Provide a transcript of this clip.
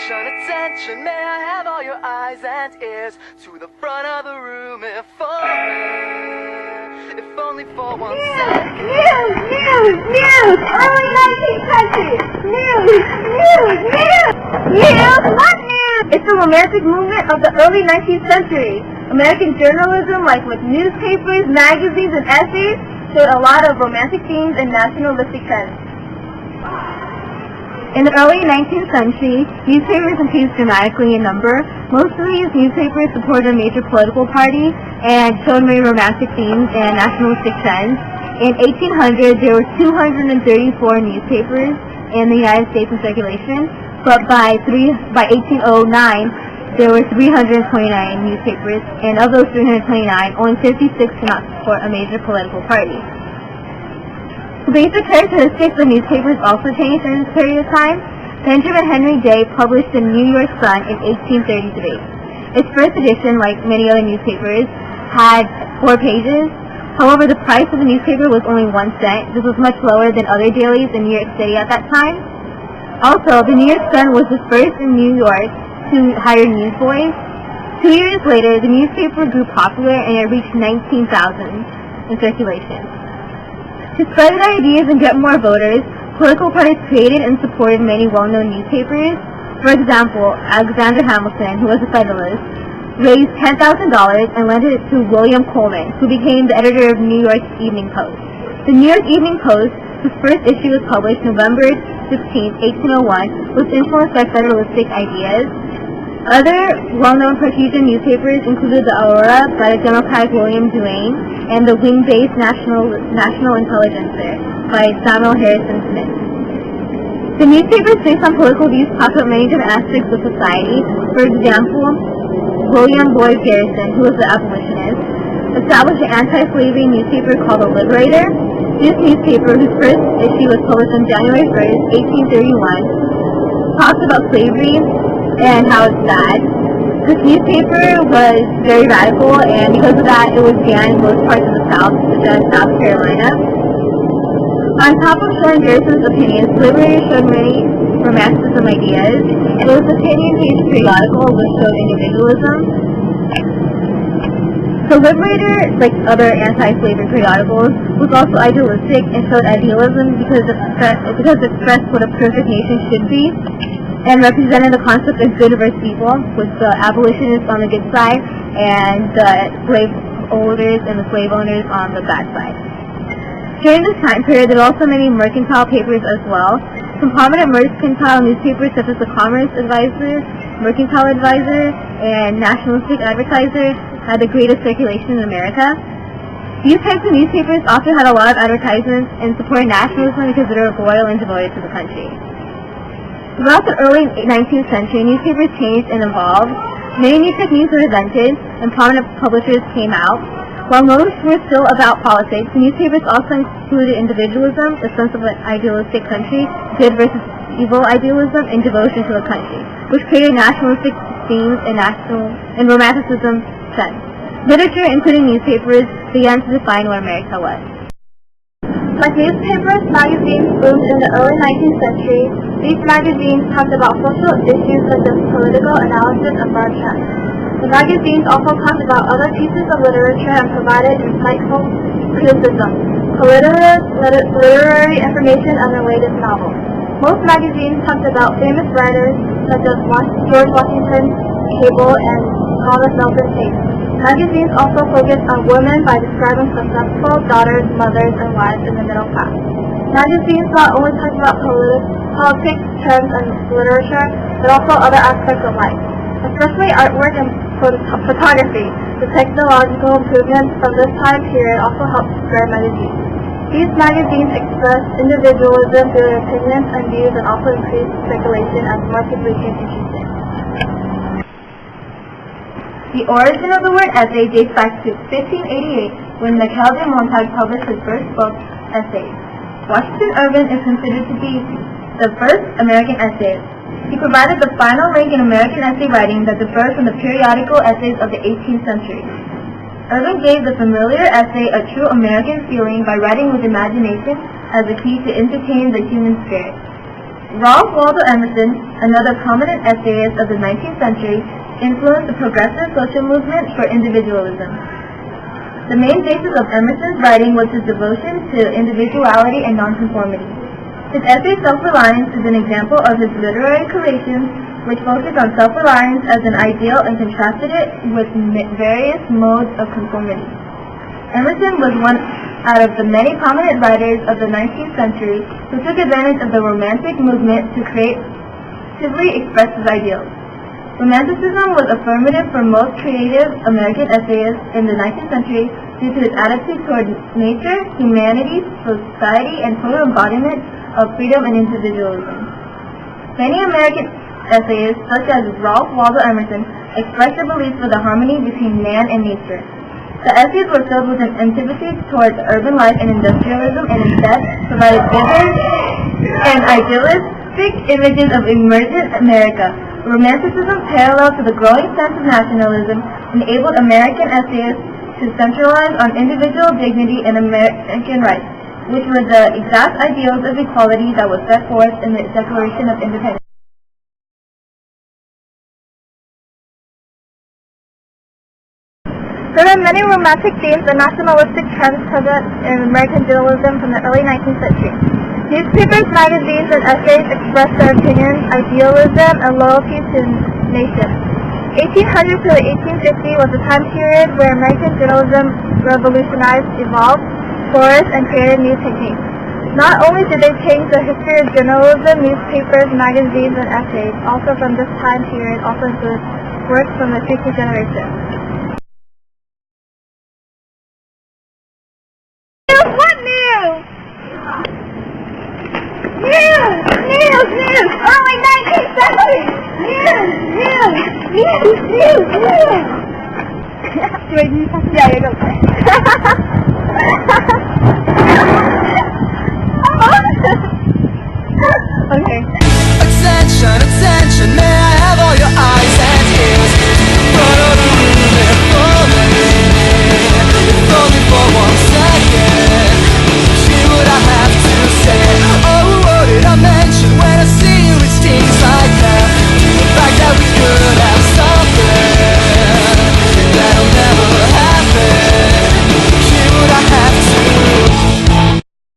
Attention, may I have all your eyes and ears to the front of the room if only for 1 second. News! Early 19th century! News! What news? It's the Romantic movement of the early 19th century. American journalism, like with newspapers, magazines, and essays, showed a lot of romantic themes and nationalistic trends. In the early 19th century, newspapers increased dramatically in number. Most of these newspapers supported a major political party and showed many romantic themes and nationalistic trends. In 1800, there were 234 newspapers in the United States in circulation, but by 1809, there were 329 newspapers, and of those 329, only 56 did not support a major political party. The basic characteristics of newspapers also changed during this period of time. Benjamin Henry Day published the New York Sun in 1833. Its first edition, like many other newspapers, had 4 pages. However, the price of the newspaper was only 1 cent. This was much lower than other dailies in New York City at that time. Also, the New York Sun was the first in New York to hire newsboys. 2 years later, the newspaper grew popular and it reached 19,000 in circulation. To spread their ideas and get more voters, political parties created and supported many well-known newspapers. For example, Alexander Hamilton, who was a Federalist, raised $10,000 and lent it to William Coleman, who became the editor of New York Evening Post. The New York Evening Post, whose first issue was published November 16, 1801, was influenced by Federalistic ideas. Other well-known Parisian newspapers included the Aurora by the Democratic William Duane and the wing-based National Intelligencer by Samuel Harrison Smith. The newspapers based on political views talked about many different aspects of society. For example, William Boyd Garrison, who was an abolitionist, established an anti-slavery newspaper called The Liberator. This newspaper, whose first issue was published on January 1st, 1831, talked about slavery and how it's bad. This newspaper was very radical, and because of that, it was banned in most parts of the South, such as South Carolina. On top of showing Garrison's opinions, Liberator showed many Romanticism ideas, and it was an opinion-based periodical which showed individualism. The Liberator, like other anti-slavery periodicals, was also idealistic and showed idealism because it expressed what a perfect nation should be, and represented the concept of good versus evil, with the abolitionists on the good side and the slave holders and the slave owners on the bad side. During this time period, there were also many mercantile papers as well. Some prominent mercantile newspapers such as the Commerce Advisor, Mercantile Advisor, and Nationalistic Advertiser had the greatest circulation in America. These types of newspapers also had a lot of advertisements and supported nationalism because they were loyal and devoted to the country. Throughout the early 19th century, newspapers changed and evolved. Many new techniques were invented, and prominent publishers came out. While most were still about politics, the newspapers also included individualism, a sense of an idealistic country, good versus evil idealism, and devotion to the country, which created nationalistic themes and Romanticism trends. Literature, including newspapers, began to define what America was. Like newspapers, magazines boomed in the early 19th century. These magazines talked about social issues such as political analysis and broad trends. The magazines also talked about other pieces of literature and provided insightful criticism, literary information, and the latest novels. Most magazines talked about famous writers such as George Washington, Cable, and Thomas Nelson Chase. Magazines also focused on women by describing successful daughters, mothers, and wives in the middle class. Magazines not only talked about politics, trends, and literature, but also other aspects of life, especially artwork and photography. The technological improvements from this time period also helped spread magazines. These magazines expressed individualism through their opinions and views and also increased circulation as more people became interested. The origin of the word essay dates back to 1588 when Michel de Montaigne published his first book, Essays. Washington Irving is considered to be the first American essayist. He provided the final rank in American essay writing that differs from the periodical essays of the 18th century. Irving gave the familiar essay a true American feeling by writing with imagination as a key to entertain the human spirit. Ralph Waldo Emerson, another prominent essayist of the 19th century, influenced the progressive social movement for individualism. The main basis of Emerson's writing was his devotion to individuality and nonconformity. His essay Self-Reliance is an example of his literary creations, which focused on self-reliance as an ideal and contrasted it with various modes of conformity. Emerson was one out of the many prominent writers of the 19th century who took advantage of the Romantic movement to creatively express his ideals. Romanticism was affirmative for most creative American essayists in the 19th century due to its attitude toward nature, humanity, society, and total embodiment of freedom and individualism. Many American essayists, such as Ralph Waldo Emerson, expressed their belief for the harmony between man and nature. The essays were filled with an antipathy towards urban life and industrialism, and instead provided vivid and idealistic images of emergent America. Romanticism, parallel to the growing sense of nationalism, enabled American essayists to centralize on individual dignity and American rights, which were the exact ideals of equality that was set forth in the Declaration of Independence. There are many romantic themes and nationalistic trends present in American journalism from the early 19th century. Newspapers, magazines, and essays express their opinions, idealism, and loyalty to the nation. 1800 to 1850 was a time period where American journalism revolutionized, evolved, flourished, and created new techniques. Not only did they change the history of journalism, newspapers, magazines, and essays, also from this time period also include works from the future generation. What news? News! Early 19th century! News! Wait, you have to, yeah, you go.